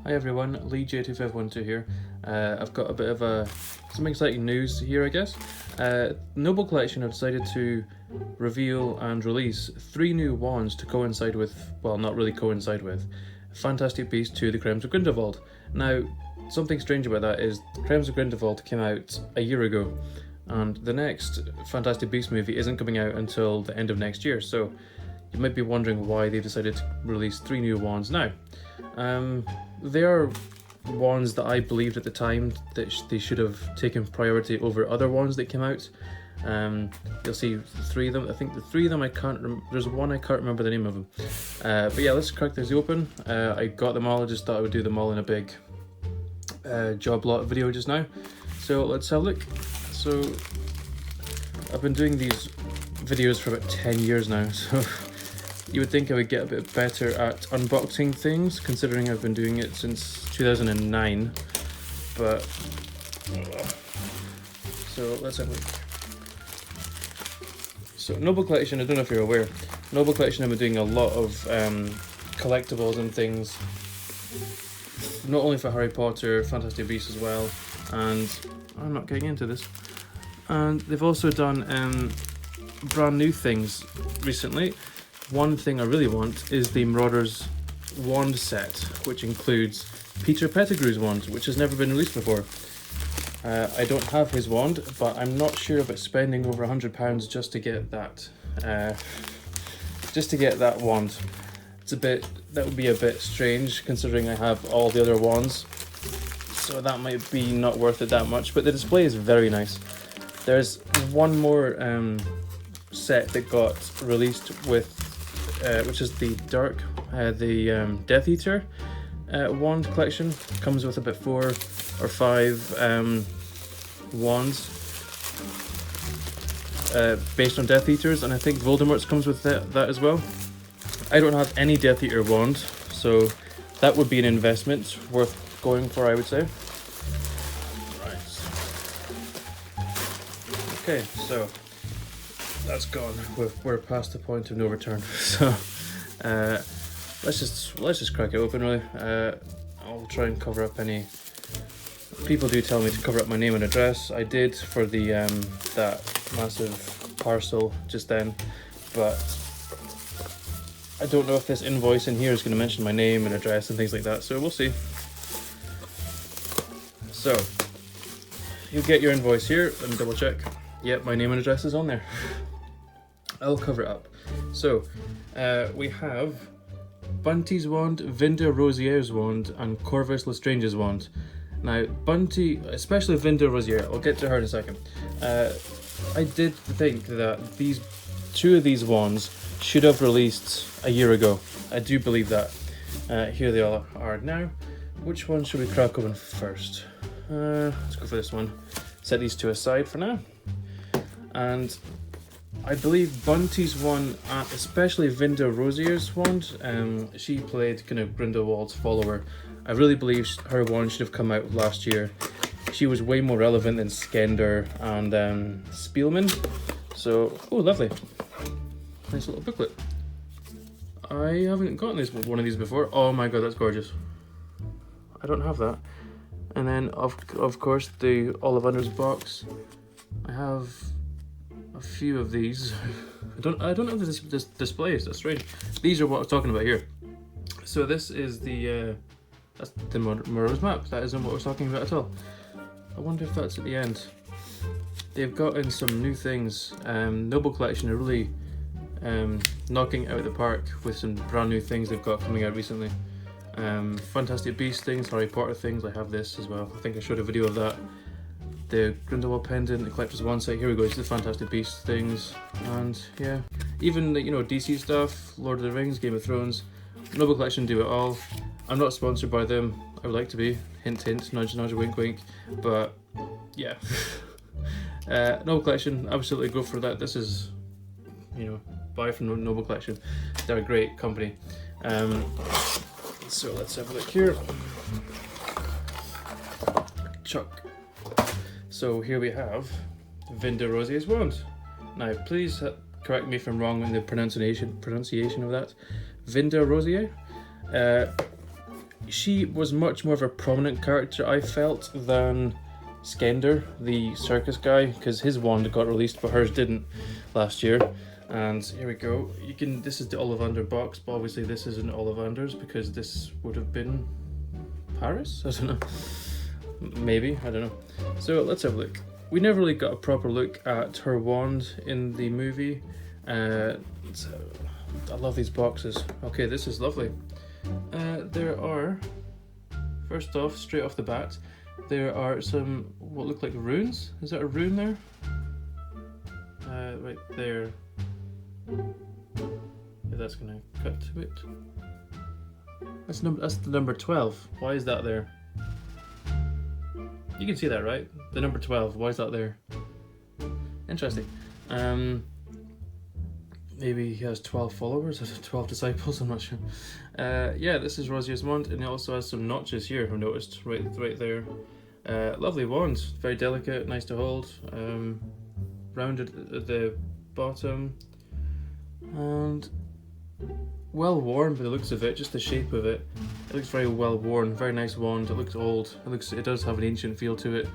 Hi everyone, Lee J2512 here. I've got a bit of some exciting news here, I guess. Noble Collection have decided to reveal and release 3 new wands to coincide with, well, not really coincide with, Fantastic Beasts 2: The Crimes of Grindelwald. Now, something strange about that is The Crimes of Grindelwald came out a year ago, and the next Fantastic Beasts movie isn't coming out until the end of next year, so you might be wondering why they've decided to release 3 new wands now. They are wands that I believed at the time that they should have taken priority over other wands that came out. You'll see 3 of them. I think the 3 of them there's one I can't remember the name of them. But yeah, let's crack these open. I got them all. I just thought I would do them all in a big job lot video just now. So let's have a look. So I've been doing these videos for about 10 years now, so you would think I would get a bit better at unboxing things, considering I've been doing it since 2009, but so let's have a look. So Noble Collection, I don't know if you're aware, Noble Collection have been doing a lot of collectibles and things, not only for Harry Potter, Fantastic Beasts as well, and I'm not getting into this, and they've also done brand new things recently. One thing I really want is the Marauders wand set, which includes Peter Pettigrew's wand, which has never been released before. I don't have his wand, but I'm not sure about spending over £100 just to get that. Wand. That would be a bit strange considering I have all the other wands, so that might be not worth it that much. But the display is very nice. There's one more set that got released with. Which is the Death Eater wand collection. Comes with about 4 or 5 wands based on Death Eaters, and I think Voldemort's comes with that as well. I don't have any Death Eater wand, so that would be an investment worth going for, I would say. Right. Okay, so that's gone. We're past the point of no return. So let's just crack it open. Really, I'll try and cover up any. People do tell me to cover up my name and address. I did for the that massive parcel just then, but I don't know if this invoice in here is going to mention my name and address and things like that. So we'll see. So you get your invoice here. Let me double check. Yep, my name and address is on there. I'll cover it up. So, we have Bunty's wand, Vinda Rosier's wand, and Corvus Lestrange's wand. Now, Bunty, especially Vinda Rosier, I'll get to her in a second. I did think that 2 of these wands should have released a year ago. I do believe that. Here they all are now. Which one should we crack open first? Let's go for this one. Set these 2 aside for now. And I believe Bunty's one, especially Vinda Rosier's wand, she played kind of Grindelwald's follower. I really believe her wand should have come out last year. She was way more relevant than Skender and Spielman. So, oh, lovely. Nice little booklet. I haven't gotten one of these before. Oh my god, that's gorgeous. I don't have that. And then, of course, the Ollivanders box. I have a few of these. I don't know if this displays. That's strange. These are what I was talking about here. So this is that's the Marauders map. That isn't what I was talking about at all. I wonder if that's at the end. They've got in some new things. Noble Collection are really knocking it out of the park with some brand new things they've got coming out recently. Fantastic Beasts things, Harry Potter things. I have this as well. I think I showed a video of that. The Grindelwald pendant, the Collector's One set. Here we go. It's the Fantastic Beasts things, and yeah, even the DC stuff, Lord of the Rings, Game of Thrones. Noble Collection do it all. I'm not sponsored by them. I would like to be. Hint, hint. Nudge, nudge. Wink, wink. But yeah, Noble Collection. Absolutely go for that. This is, buy from Noble Collection. They're a great company. So let's have a look here. Chuck. So here we have Vinda Rosier's wand. Now, please correct me if I'm wrong in the pronunciation of that. Vinda Rosier. she was much more of a prominent character, I felt, than Skender, the circus guy, because his wand got released but hers didn't last year. And here we go. You can. This is the Ollivander box, but obviously this isn't Ollivander's because this would have been Paris. I don't know. Maybe, I don't know. So let's have a look. We never really got a proper look at her wand in the movie. So I love these boxes. Okay, this is lovely. There are, first off, straight off the bat, there are some what look like runes. Is that a rune there? Right there. Yeah, that's gonna cut to it. That's the number 12. Why is that there? You can see that, right? The number 12. Why is that there? Interesting. Maybe he has 12 followers or 12 disciples. I'm not sure. Yeah, this is Rosier's wand, and it also has some notches here. I've noticed right there. Lovely wand. Very delicate, nice to hold. Rounded at the bottom. And well worn by the looks of it, just the shape of it. It looks very well worn, very nice wand. It looks old. It does have an ancient feel to it.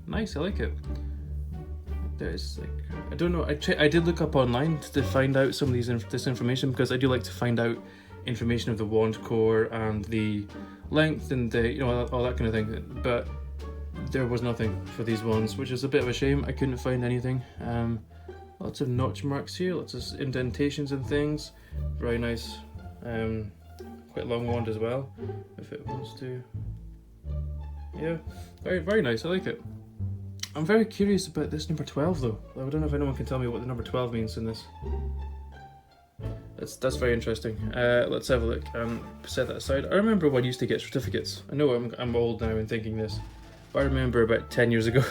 Nice, I like it. There's like, I don't know. I did look up online to find out some of this information because I do like to find out information of the wand core and the length and the all that kind of thing. But there was nothing for these wands, which is a bit of a shame. I couldn't find anything. Lots of notch marks here, lots of indentations and things. Very nice. Quite long wand as well, if it wants to. Yeah, very nice. I like it. I'm very curious about this number 12 though. I don't know if anyone can tell me what the number 12 means in this. That's very interesting. Let's have a look and set that aside. I remember when I used to get certificates. I know I'm old now in thinking this, but I remember about 10 years ago,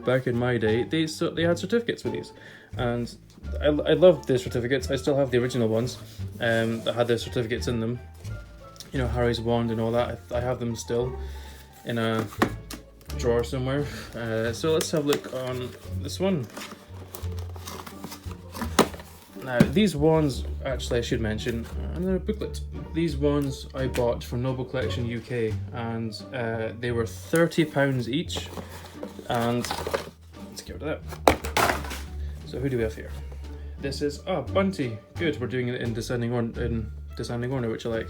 back in my day, they had certificates for these, and I loved the certificates. I still have the original ones that had the certificates in them. You know, Harry's wand and all that. I have them still in a drawer somewhere. So let's have a look on this one. Now these wands, actually I should mention another booklet. These wands I bought from Noble Collection UK, and they were £30 each. And let's get rid of that. So who do we have here? This is Bunty. Good, we're doing it in descending order, which I like.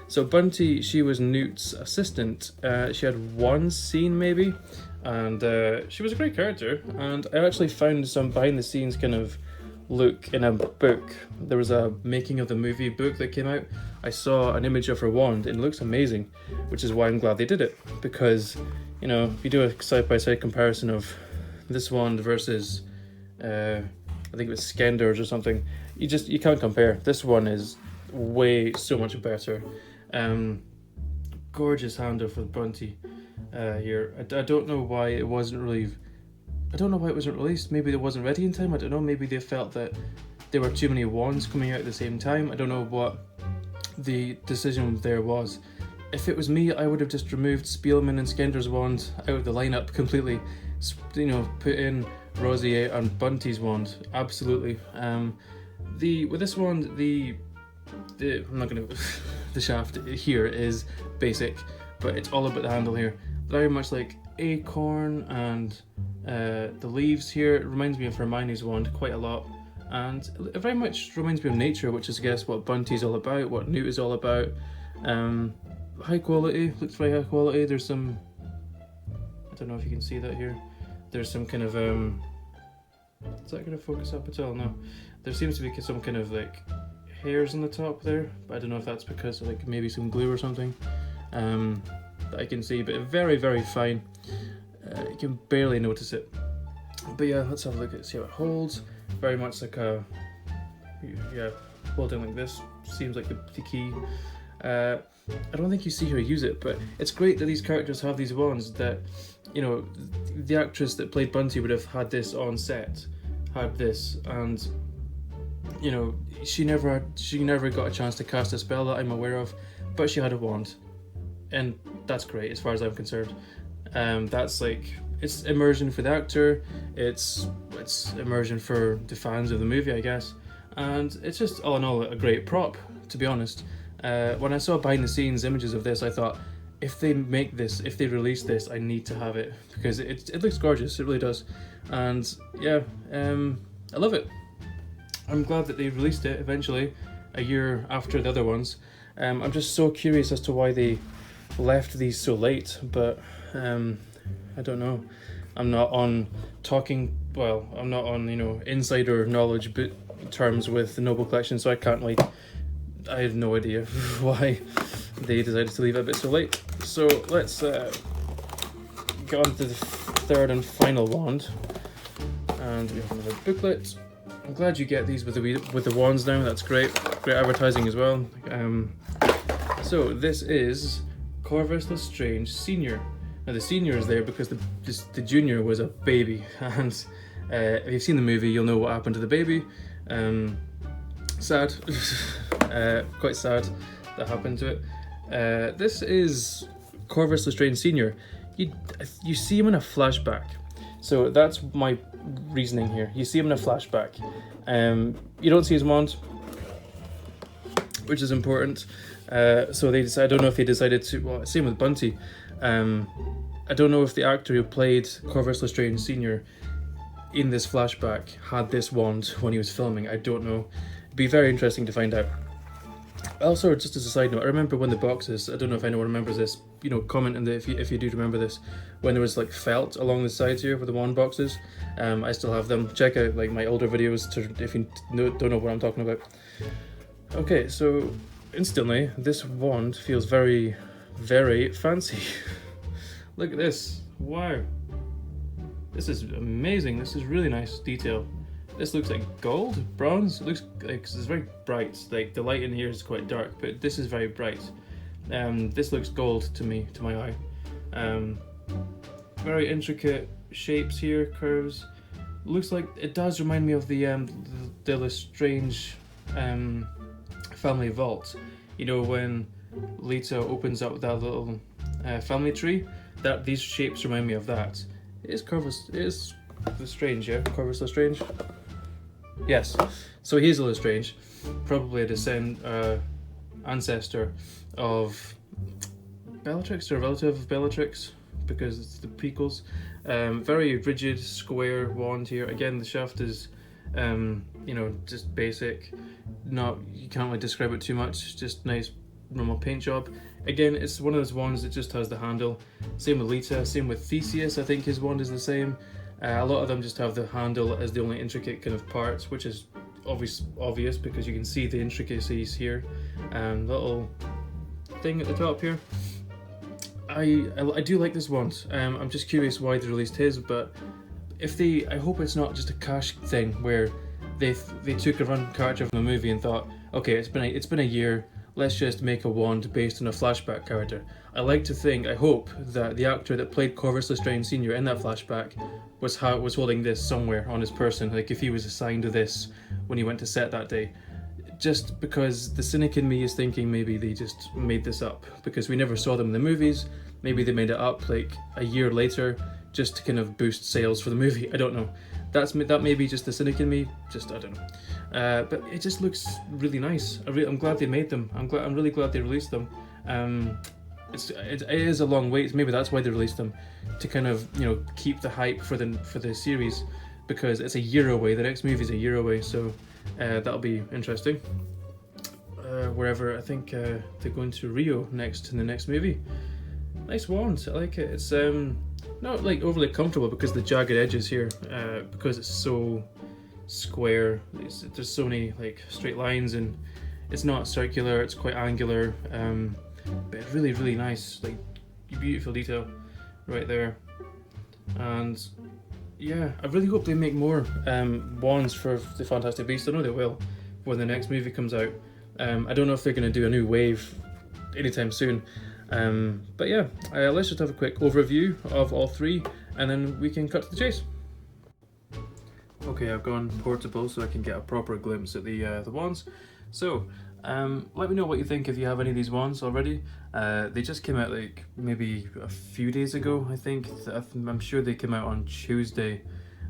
So Bunty, she was Newt's assistant. She had one scene maybe, and she was a great character. And I actually found some behind the scenes kind of look in a book. There was a making of the movie book that came out. I saw an image of her wand and it looks amazing, which is why I'm glad they did it, because you know, if you do a side-by-side comparison of this wand versus I think it was Skender's or something, you can't compare. This one is so much better. Gorgeous handle for Bunty here. I don't know why it wasn't released. Maybe it wasn't ready in time. I don't know. Maybe they felt that there were too many wands coming out at the same time. I don't know what the decision there was. If it was me, I would have just removed Spielman and Skender's wand out of the lineup completely. You know, put in Rosier and Bunty's wand. Absolutely. With this wand, I'm not gonna. The shaft here is basic, but it's all about the handle here. Very much like Acorn and the leaves here. It reminds me of Hermione's wand quite a lot, and it very much reminds me of nature, which is I guess what Bunty's all about, what Newt is all about. High quality, looks very high quality. There's some, I don't know if you can see that here. There's some kind of is that going to focus up at all? No. There seems to be some kind of like hairs on the top there, but I don't know if that's because of like maybe some glue or something that I can see, but very fine. You can barely notice it. But yeah, let's have a look at see how it holds. Very much like a holding like this seems like the key. I don't think you see her use it, but it's great that these characters have these wands that, you know, the actress that played Bunty would have had this on set, had this, and you know, she never got a chance to cast a spell that I'm aware of, but she had a wand, and that's great as far as I'm concerned. That's like, it's immersion for the actor, it's immersion for the fans of the movie, I guess, and it's just all in all a great prop, to be honest. When I saw behind the scenes images of this, I thought, if they make this, if they release this, I need to have it, because it looks gorgeous, it really does. And yeah, I love it. I'm glad that they released it eventually, a year after the other ones. I'm just so curious as to why they left these so late, but I don't know. I'm not on insider knowledge terms with the Noble Collection, so I can't I have no idea why they decided to leave it a bit so late. So let's get on to the third and final wand, and we have another booklet. I'm glad you get these with the wands now. That's great advertising as well. So this is Corvus Lestrange Senior. Now the senior is there because the junior was a baby, and if you've seen the movie, you'll know what happened to the baby. Sad, quite sad that happened to it. This is Corvus Lestrange Senior. You see him in a flashback, so that's my reasoning here. You see him in a flashback. You don't see his wand, which is important. So I don't know if they decided to. Well, same with Bunty. I don't know if the actor who played Corvus Lestrange Senior in this flashback had this wand when he was filming. I don't know. It'd be very interesting to find out. Also, just as a side note, I remember when the boxes, I don't know if anyone remembers this, comment in the if you do remember this, when there was like felt along the sides here with the wand boxes. I still have them. Check out like my older videos if you don't know what I'm talking about. Okay, so instantly this wand feels very, very fancy. Look at this. Wow. This is amazing. This is really nice detail. This looks like gold, bronze. It looks like it's very bright. Like the light in here is quite dark, but this is very bright. This looks gold to me, to my eye. Very intricate shapes here, curves. Looks like it does remind me of the Lestrange family vault. When Lita opens up that little family tree. These shapes remind me of that. It is Lestrange, yeah? Corvus Lestrange? Yes. So he's a Lestrange, probably a ancestor of Bellatrix, or a relative of Bellatrix, because it's the prequels. Very rigid, square wand here. Again, the shaft is, just basic. You can't really describe it too much. Just nice, normal paint job. Again, it's one of those wands that just has the handle. Same with Lita, same with Theseus. I think his wand is the same. A lot of them just have the handle as the only intricate kind of parts, which is obvious because you can see the intricacies here. Little thing at the top here. I do like this wand. I'm just curious why they released his, but I hope it's not just a cash thing where they took a run character from the movie and thought, okay, it's been a year. Let's just make a wand based on a flashback character. I hope that the actor that played Corvus Lestrange Senior in that flashback was holding this somewhere on his person, like if he was assigned to this when he went to set that day. Just because the cynic in me is thinking maybe they just made this up, because we never saw them in the movies. Maybe they made it up like a year later just to kind of boost sales for the movie. I don't know. That may be just the cynic in me. I don't know. But it just looks really nice. I'm glad they made them. I'm really glad they released them. It is a long wait. Maybe that's why they released them, to kind of keep the hype for the series, because it's a year away. The next movie is a year away, so that'll be interesting. Wherever I think they're going to Rio next in the next movie. Nice wand. I like it. It's not like overly comfortable because of the jagged edges here, because it's so square. There's so many like straight lines, and it's not circular. It's quite angular. But really, really nice. Like beautiful detail right there. And yeah, I really hope they make more wands for the Fantastic Beasts. I know they will when the next movie comes out. I don't know if they're going to do a new wave anytime soon. But yeah, let's just have a quick overview of all three, and then we can cut to the chase. Okay, I've gone portable so I can get a proper glimpse at the wands. So, let me know what you think if you have any of these wands already. They just came out like maybe a few days ago, I think. I'm sure they came out on Tuesday.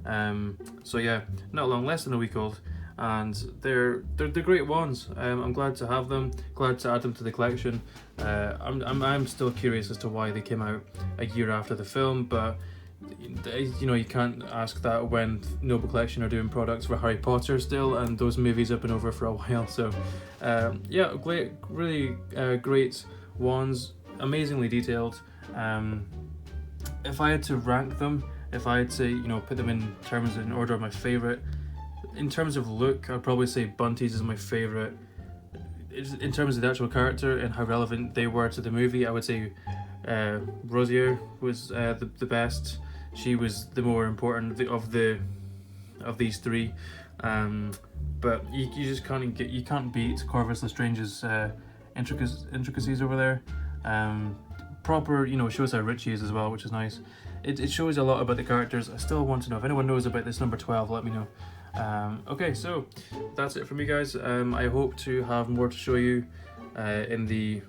So yeah, not long, less than a week old. and they're great ones. I'm glad to have them, glad to add them to the collection. I'm still curious as to why they came out a year after the film, but you know, you can't ask that when Noble Collection are doing products for Harry Potter still, and those movies have been over for a while. So yeah, really great wands, amazingly detailed. If I had to rank them, if I had to, you know, put them in terms in order of my favorite, in terms of look, I'd probably say Bunty's is my favorite. In terms of the actual character and how relevant they were to the movie, I would say Rosier was the best. She was the more important of these three, but you just can't beat Corvus Lestrange's intricacies over there. Proper, you know, shows how rich he is as well, which is nice. It shows a lot about the characters. I still want to know if anyone knows about this number 12. Let me know. Okay, so that's it from me, guys. I hope to have more to show you in the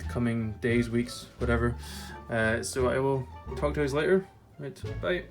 coming days, weeks, whatever. So I will talk to you guys later. Right, bye.